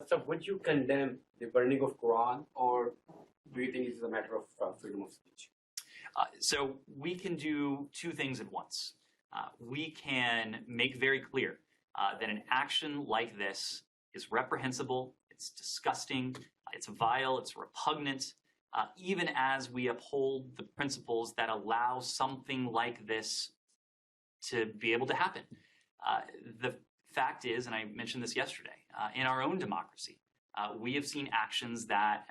So would you condemn the burning of Quran, or do you think it is a matter of freedom of speech? So we can do two things at once. We can make very clear that an action like this is reprehensible, it's disgusting, it's vile, it's repugnant, even as we uphold the principles that allow something like this to be able to happen. The fact is, and I mentioned this yesterday, in our own democracy, we have seen actions that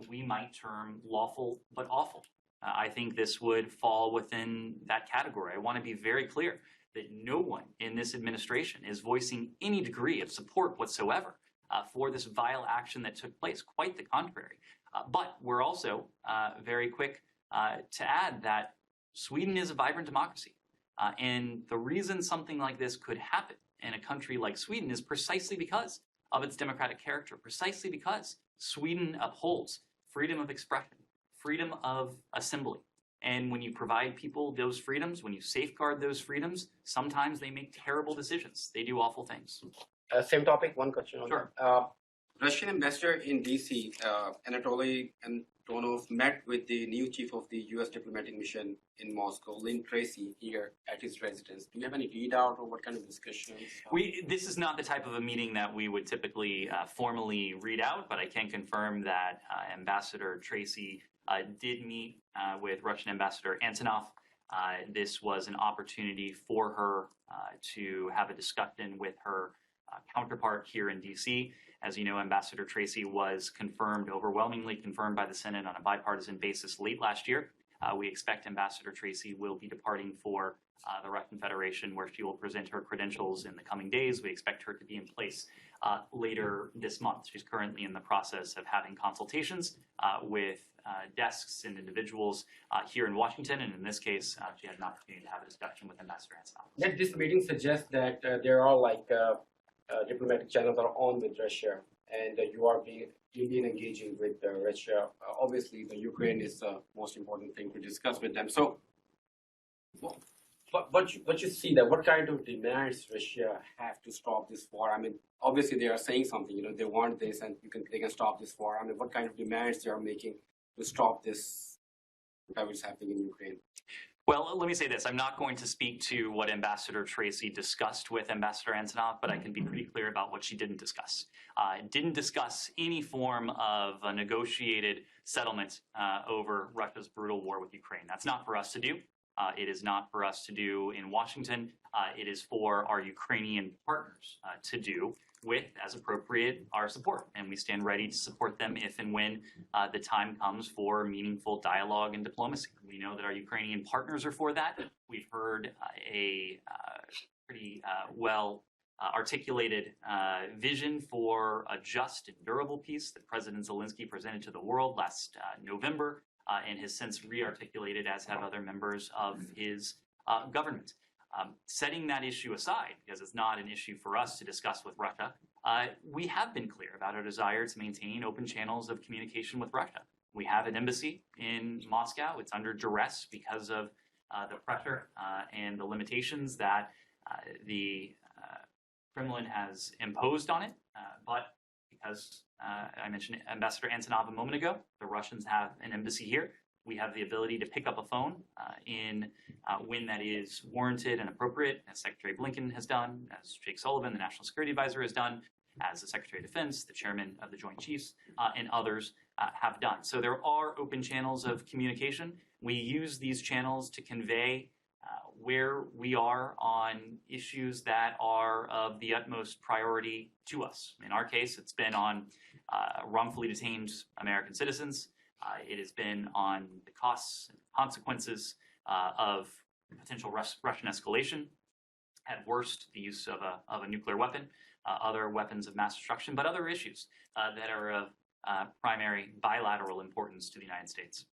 we might term lawful but awful. I think this would fall within that category. I want to be very clear that no one in this administration is voicing any degree of support whatsoever for this vile action that took place. Quite the contrary. But we're also very quick to add that Sweden is a vibrant democracy. And the reason something like this could happen in a country like Sweden is precisely because of its democratic character, precisely because Sweden upholds freedom of expression, freedom of assembly. And when you provide people those freedoms, when you safeguard those freedoms, sometimes they make terrible decisions. They do awful things. Same topic, one question. Sure. Russian ambassador in D.C., Anatoly Antonov, met with the new chief of the U.S. diplomatic mission in Moscow, Ned Price, here at his residence. Do you have any readout or what kind of discussions? This is not the type of a meeting that we would typically formally read out, but I can confirm that Ambassador Tracy did meet with Russian Ambassador Antonov. This was an opportunity for her to have a discussion with her counterpart here in D.C. As you know, Ambassador Tracy was overwhelmingly confirmed by the Senate on a bipartisan basis late last year. We expect Ambassador Tracy will be departing for the Russian Federation, where she will present her credentials in the coming days. We expect her to be in place later this month. She's currently in the process of having consultations with desks and individuals here in Washington, and in this case, she had an opportunity to have a discussion with Ambassador Antonov. Yet this meeting suggests that there are diplomatic channels are on with Russia, and you've been engaging with Russia. Obviously, the Ukraine is the most important thing to discuss with them. So, but you see that what kind of demands Russia have to stop this war? I mean, obviously they are saying something. They want this, and they can stop this war. I mean, what kind of demands they are making to stop this, whatever is happening in Ukraine? Well, let me say this. I'm not going to speak to what Ambassador Tracy discussed with Ambassador Antonov, but I can be pretty clear about what she didn't discuss. Didn't discuss any form of a negotiated settlement over Russia's brutal war with Ukraine. That's not for us to do. It is not for us to do in Washington. It is for our Ukrainian partners to do with, as appropriate, our support. And we stand ready to support them if and when the time comes for meaningful dialogue and diplomacy. We know that our Ukrainian partners are for that. We've heard a pretty well articulated vision for a just and durable peace that President Zelensky presented to the world last November and has since re-articulated, as have other members of his government. Setting that issue aside, because it's not an issue for us to discuss with Russia, we have been clear about our desire to maintain open channels of communication with Russia. We have an embassy in Moscow. It's under duress because of the pressure and the limitations that the Kremlin has imposed on it. But because I mentioned Ambassador Antonov a moment ago, the Russians have an embassy here. We have the ability to pick up a phone when that is warranted and appropriate, as Secretary Blinken has done, as Jake Sullivan, the National Security Advisor, has done, as the Secretary of Defense, the Chairman of the Joint Chiefs, and others have done. So there are open channels of communication. We use these channels to convey where we are on issues that are of the utmost priority to us. In our case, it's been on wrongfully detained American citizens. It has been on the costs and consequences of potential Russian escalation, at worst, the use of a nuclear weapon, other weapons of mass destruction, but other issues that are of primary bilateral importance to the United States.